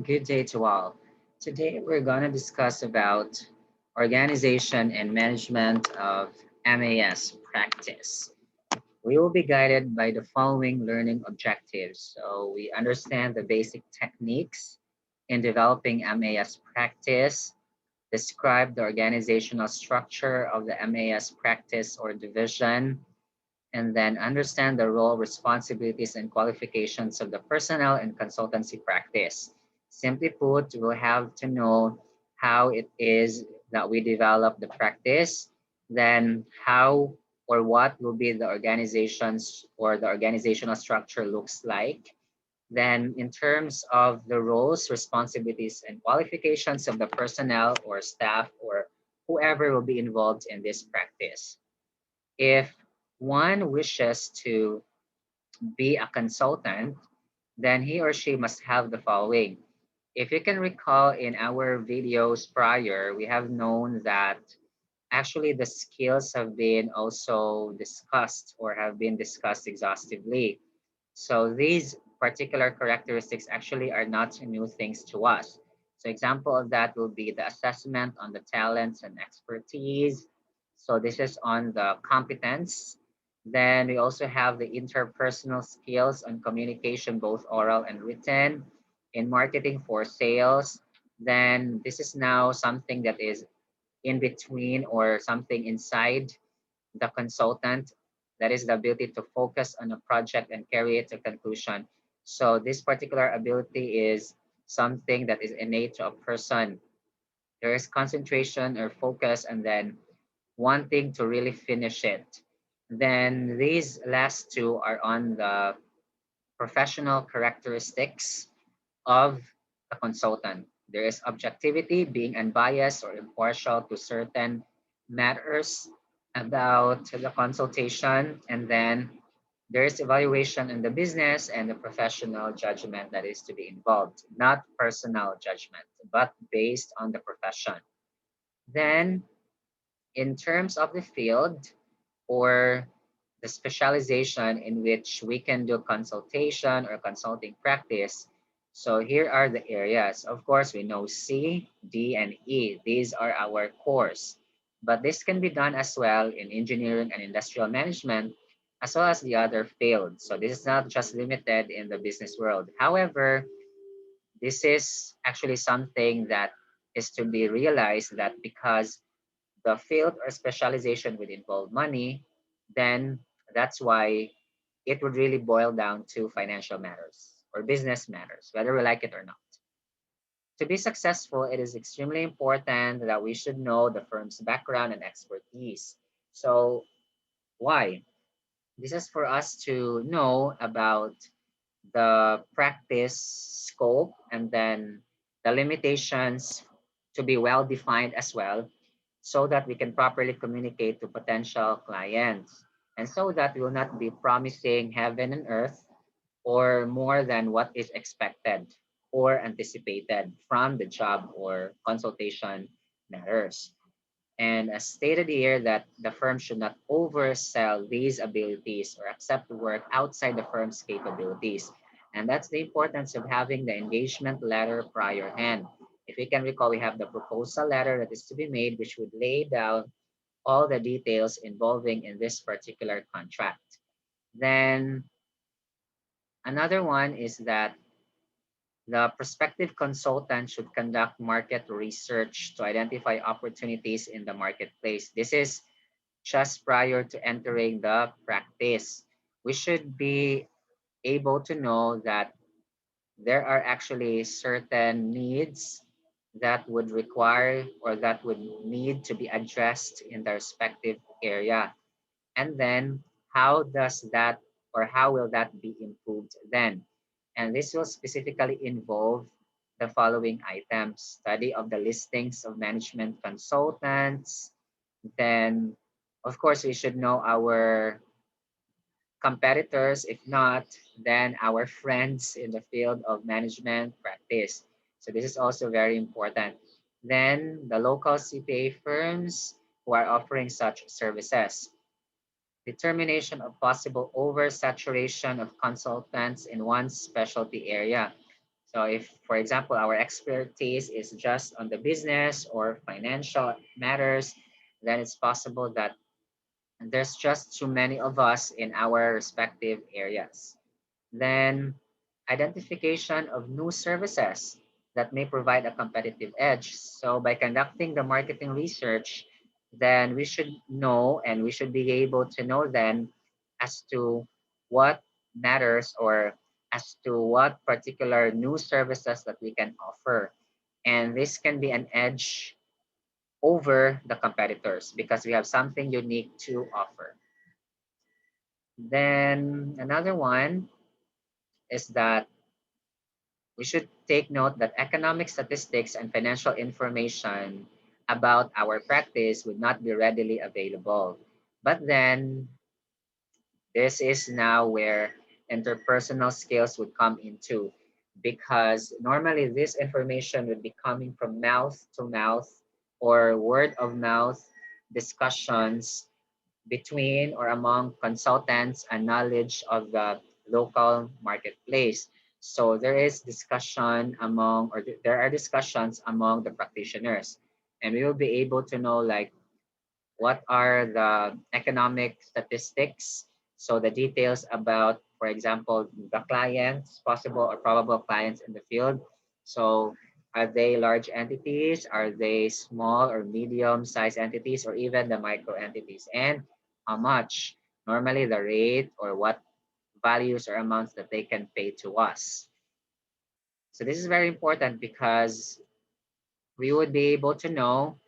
Good day to all. Today we're going to discuss about organization and management of MAS practice. We will be guided by the following learning objectives. So we understand the basic techniques in developing MAS practice, describe the organizational structure of the MAS practice or division, and then understand the role, responsibilities, and qualifications of the personnel and consultancy practice. Simply put, we'll have to know how it is that we develop the practice, then how or what will be the organizations or the organizational structure looks like. Then, in terms of the roles, responsibilities, and qualifications of the personnel or staff or whoever will be involved in this practice. If one wishes to be a consultant, then he or she must have the following. If you can recall in our videos prior, we have known that actually the skills have been also discussed or have been discussed exhaustively. So these particular characteristics actually are not new things to us. So example of that will be the assessment on the talents and expertise. So this is on the competence. Then we also have the interpersonal skills on communication, both oral and written, in marketing for sales. Then this is now something that is in between or something inside the consultant, that is the ability to focus on a project and carry it to conclusion. So this particular ability is something that is innate to a person. There is concentration or focus and then wanting to really finish it. Then these last two are on the professional characteristics of a consultant. There is objectivity, being unbiased or impartial to certain matters about the consultation, and then there is evaluation in the business and the professional judgment that is to be involved, not personal judgment, but based on the profession. Then, in terms of the field or the specialization in which we can do consultation or consulting practice. So here are the areas. Of course, we know C, D, and E. These are our cores. But this can be done as well in engineering and industrial management, as well as the other fields. So this is not just limited in the business world. However, this is actually something that is to be realized that because the field or specialization would involve money, then that's why it would really boil down to financial matters or business matters, whether we like it or not. To be successful, it is extremely important that we should know the firm's background and expertise. So, why? This is for us to know about the practice scope and then the limitations to be well defined as well so that we can properly communicate to potential clients and so that we will not be promising heaven and earth or more than what is expected or anticipated from the job or consultation matters. And as stated here, that the firm should not oversell these abilities or accept work outside the firm's capabilities. And that's the importance of having the engagement letter prior hand. If you can recall, we have the proposal letter that is to be made, which would lay down all the details involving in this particular contract. Then another one is that the prospective consultant should conduct market research to identify opportunities in the marketplace. This is just prior to entering the practice. We should be able to know that there are actually certain needs that would require or that would need to be addressed in the respective area. And then how does that or how will that be improved then? And this will specifically involve the following items: study of the listings of management consultants. Then, of course, we should know our competitors. If not, then our friends in the field of management practice. So this is also very important. Then the local CPA firms who are offering such services. Determination of possible oversaturation of consultants in one specialty area. So if, for example, our expertise is just on the business or financial matters, then it's possible that there's just too many of us in our respective areas. Then identification of new services that may provide a competitive edge. So by conducting the marketing research, then we should know and we should be able to know then as to what matters or as to what particular new services that we can offer. And this can be an edge over the competitors because we have something unique to offer. Then another one is that we should take note that economic statistics and financial information about our practice would not be readily available. But then this is now where interpersonal skills would come into because normally this information would be coming from mouth to mouth or word of mouth discussions between or among consultants and knowledge of the local marketplace. So there is discussion among, or there are discussions among the practitioners, and we will be able to know like what are the economic statistics. So the details about, for example, the clients, possible or probable clients in the field. So are they large entities? Are they small or medium sized entities or even the micro entities? And how much? Normally the rate or what values or amounts that they can pay to us. So this is very important because we would be able to know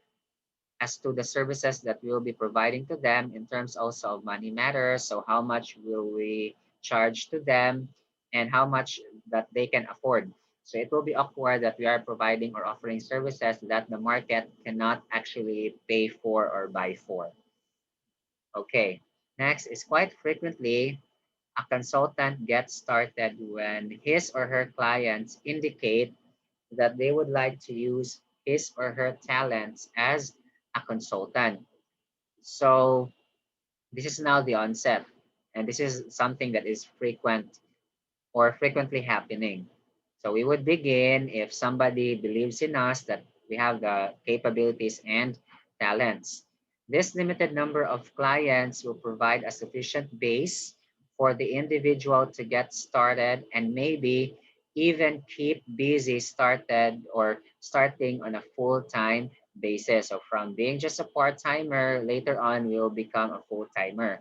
as to the services that we will be providing to them in terms also of money matters. So how much will we charge to them and how much that they can afford. So it will be awkward that we are providing or offering services that the market cannot actually pay for or buy for. Okay. Next is quite frequently a consultant gets started when his or her clients indicate that they would like to use his or her talents as a consultant. So this is now the onset, and this is something that is frequent or frequently happening. So we would begin if somebody believes in us that we have the capabilities and talents. This limited number of clients will provide a sufficient base for the individual to get started and maybe even keep busy started or starting on a full-time basis. So from being just a part-timer, later on will become a full-timer.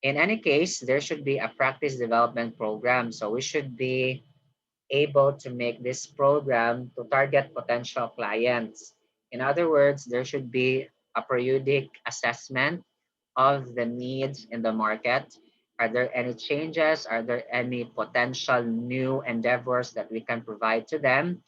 In any case, there should be a practice development program. So we should be able to make this program to target potential clients. In other words, there should be a periodic assessment of the needs in the market. Are there any changes? Are there any potential new endeavors that we can provide to them?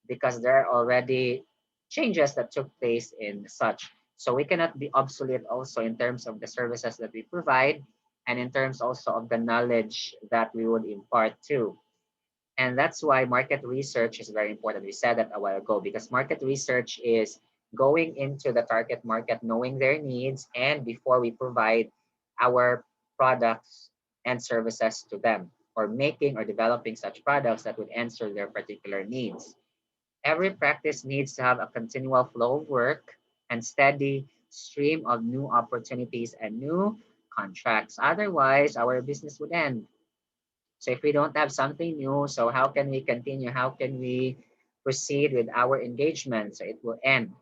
Because there are already changes that took place in such. So we cannot be obsolete also in terms of the services that we provide and in terms also of the knowledge that we would impart to. And that's why market research is very important. We said that a while ago because market research is going into the target market, knowing their needs, and before we provide our products and services to them, or making or developing such products that would answer their particular needs. Every practice needs to have a continual flow of work and steady stream of new opportunities and new contracts. Otherwise, our business would end. So if we don't have something new, so how can we continue? How can we proceed with our engagement? So it will end.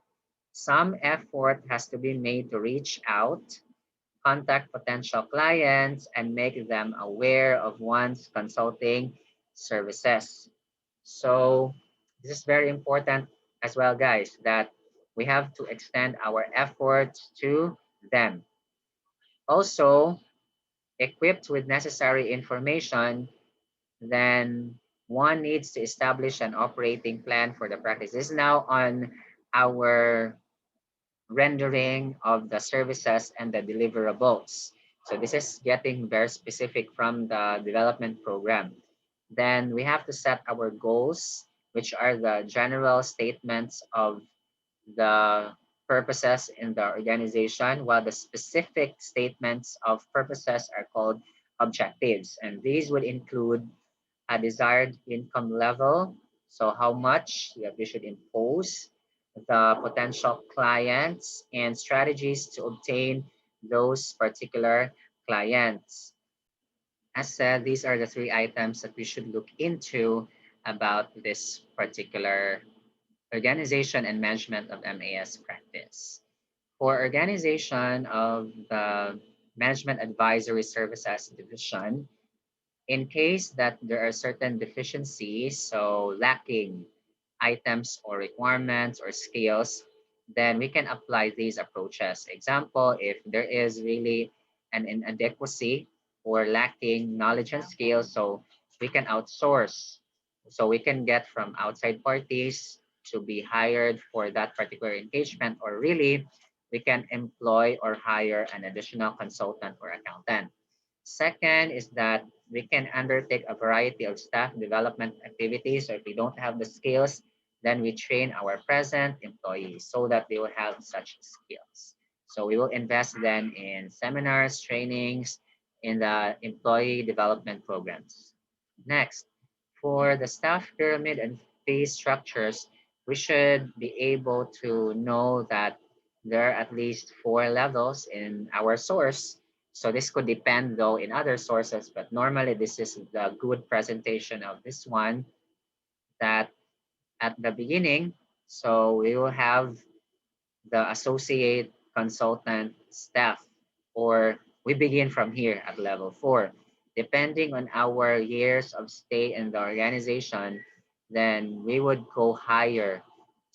Some effort has to be made to reach out, contact potential clients, and make them aware of one's consulting services. So this is very important as well, guys, that we have to extend our efforts to them. Also, equipped with necessary information, then one needs to establish an operating plan for the practice. This is now on our rendering of the services and the deliverables. So this is getting very specific from the development program. Then we have to set our goals, which are the general statements of the purposes in the organization, while the specific statements of purposes are called objectives. And these would include a desired income level, so how much that we should impose, the potential clients, and strategies to obtain those particular clients. As said, these are the three items that we should look into about this particular organization and management of MAS practice. For organization of the Management Advisory Services Division, in case that there are certain deficiencies, so lacking items or requirements or skills, then we can apply these approaches. Example, if there is really an inadequacy or lacking knowledge and skills, so we can outsource. So we can get from outside parties to be hired for that particular engagement, or really we can employ or hire an additional consultant or accountant. Second is that we can undertake a variety of staff development activities. So if we don't have the skills, then we train our present employees so that they will have such skills. So we will invest then in seminars, trainings, in the employee development programs. Next, for the staff pyramid and pay structures, we should be able to know that there are at least four levels in our source. So this could depend though in other sources, but normally this is the good presentation of this one, that at the beginning, so we will have the associate consultant staff, or we begin from here at level four. Depending on our years of stay in the organization, then we would go higher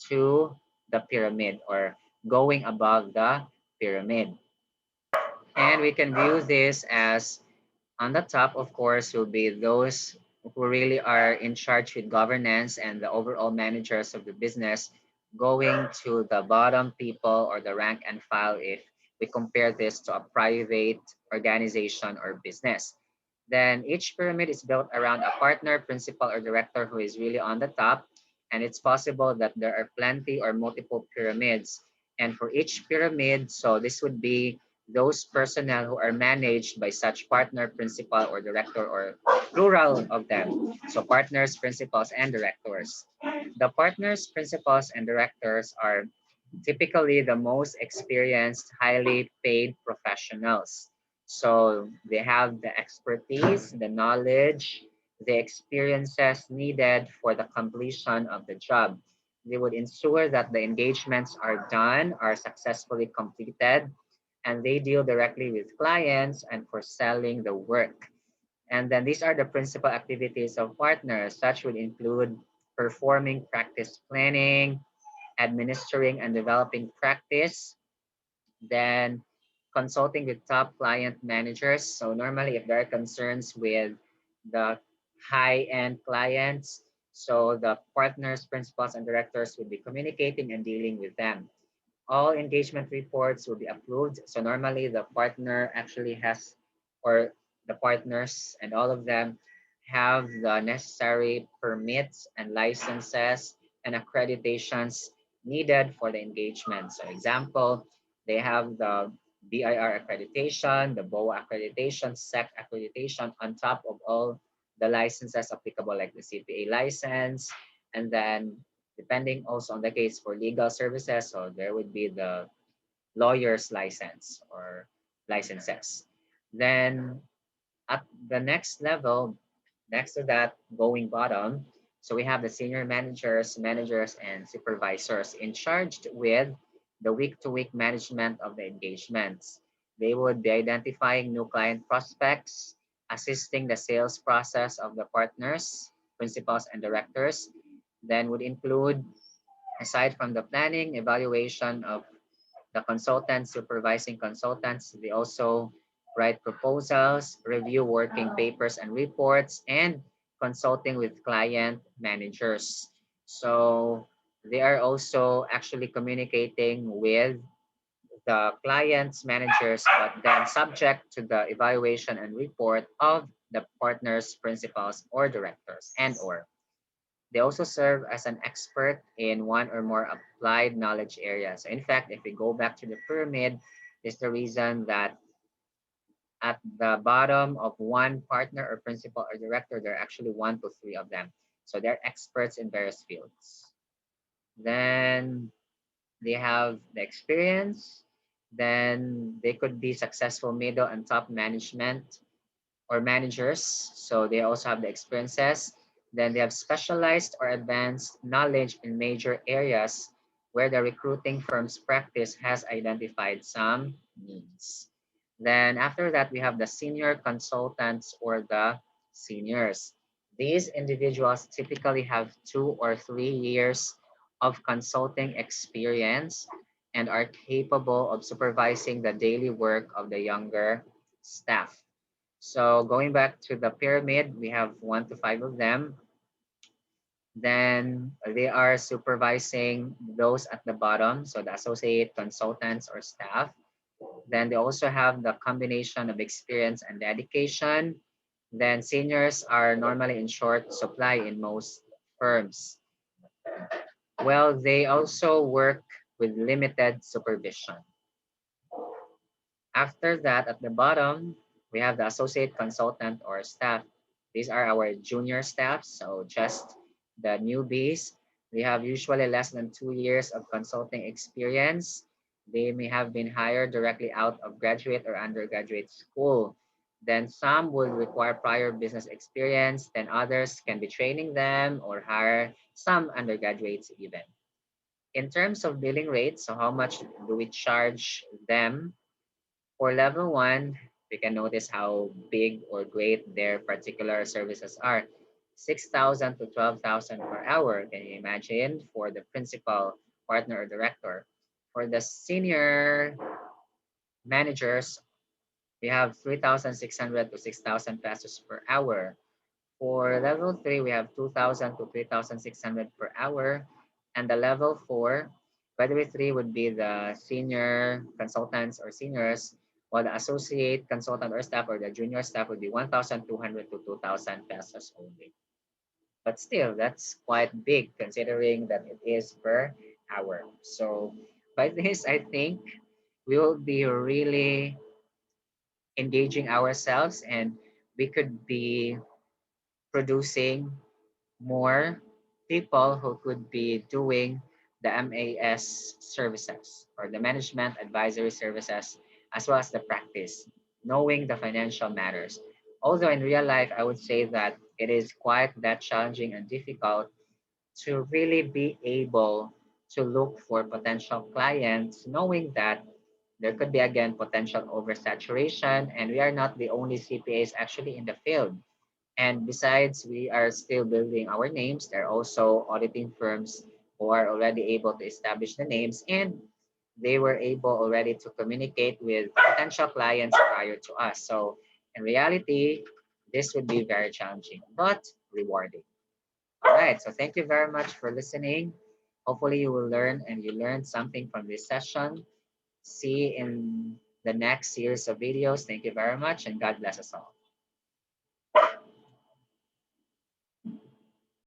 to the pyramid or going above the pyramid. And we can view this as on the top, of course, will be those who really are in charge with governance and the overall managers of the business, going to the bottom people or the rank and file if we compare this to a private organization or business. Then each pyramid is built around a partner, principal, or director who is really on the top. And it's possible that there are plenty or multiple pyramids. And for each pyramid, so this would be those personnel who are managed by such partner, principal, or director, or plural of them. So partners, principals, and directors. The partners, principals, and directors are typically the most experienced, highly paid professionals. So they have the expertise, the knowledge, the experiences needed for the completion of the job. They would ensure that the engagements are done, are successfully completed, and they deal directly with clients and for selling the work. And then these are the principal activities of partners. Such would include performing practice planning, administering and developing practice, then consulting with top client managers. So normally if there are concerns with the high-end clients, so the partners, principals, and directors would be communicating and dealing with them. All engagement reports will be approved. So normally the partner actually has, or the partners and all of them have the necessary permits and licenses and accreditations needed for the engagement. So example, they have the BIR accreditation, the BOA accreditation, SEC accreditation on top of all the licenses applicable like the CPA license, and then depending also on the case for legal services, so there would be the lawyer's license or licenses. Then at the next level, next to that, going bottom, so we have the senior managers, and supervisors in charge with the week-to-week management of the engagements. They would be identifying new client prospects, assisting the sales process of the partners, principals, and directors. Then would include, aside from the planning, evaluation of the consultants, supervising consultants, they also write proposals, review working papers and reports, and consulting with client managers. So they are also actually communicating with the client's managers, but then subject to the evaluation and report of the partners, principals, or directors, and or they also serve as an expert in one or more applied knowledge areas. So in fact, if we go back to the pyramid, is the reason that At the bottom of one partner or principal or director, there are actually 1 to 3 of them. So they're experts in various fields. Then they have the experience. Then they could be successful middle and top management or managers. So they also have the experiences. Then they have specialized or advanced knowledge in major areas where the recruiting firm's practice has identified some needs. Then after that, we have the senior consultants or the seniors. These individuals typically have 2 or 3 years of consulting experience and are capable of supervising the daily work of the younger staff. So going back to the pyramid, we have 1 to 5 of them. Then they are supervising those at the bottom, so the associate consultants or staff. Then they also have the combination of experience and dedication. Then seniors are normally in short supply in most firms. Well, they also work with limited supervision. After that, at the bottom, we have the associate consultant or staff. These are our junior staff, so just the newbies. They have usually less than 2 years of consulting experience. They may have been hired directly out of graduate or undergraduate school. Then some will require prior business experience. Then others can be training them or hire some undergraduates even. In terms of billing rates, so how much do we charge them? For level one, we can notice how big or great their particular services are. 6,000 to 12,000 per hour. Can you imagine for the principal, partner, or director? For the senior managers, we have 3,600 to 6,000 pesos per hour. For level 3, we have 2,000 to 3,600 per hour. And the level 4, by the way, 3 would be the senior consultants or seniors, while the associate consultant or staff or the junior staff would be 1,200 to 2,000 pesos only. But still, that's quite big considering that it is per hour. So by this, I think we will be really engaging ourselves and we could be producing more people who could be doing the MAS services or the management advisory services as well as the practice, knowing the financial matters. Although in real life, I would say that it is quite that challenging and difficult to really be able to look for potential clients, knowing that there could be again potential oversaturation, and we are not the only CPAs actually in the field. And besides, we are still building our names. There are also auditing firms who are already able to establish the names and they were able already to communicate with potential clients prior to us. So in reality, this would be very challenging, but rewarding. All right. So thank you very much for listening. Hopefully you will learn and you learned something from this session. See you in the next series of videos. Thank you very much and God bless us all.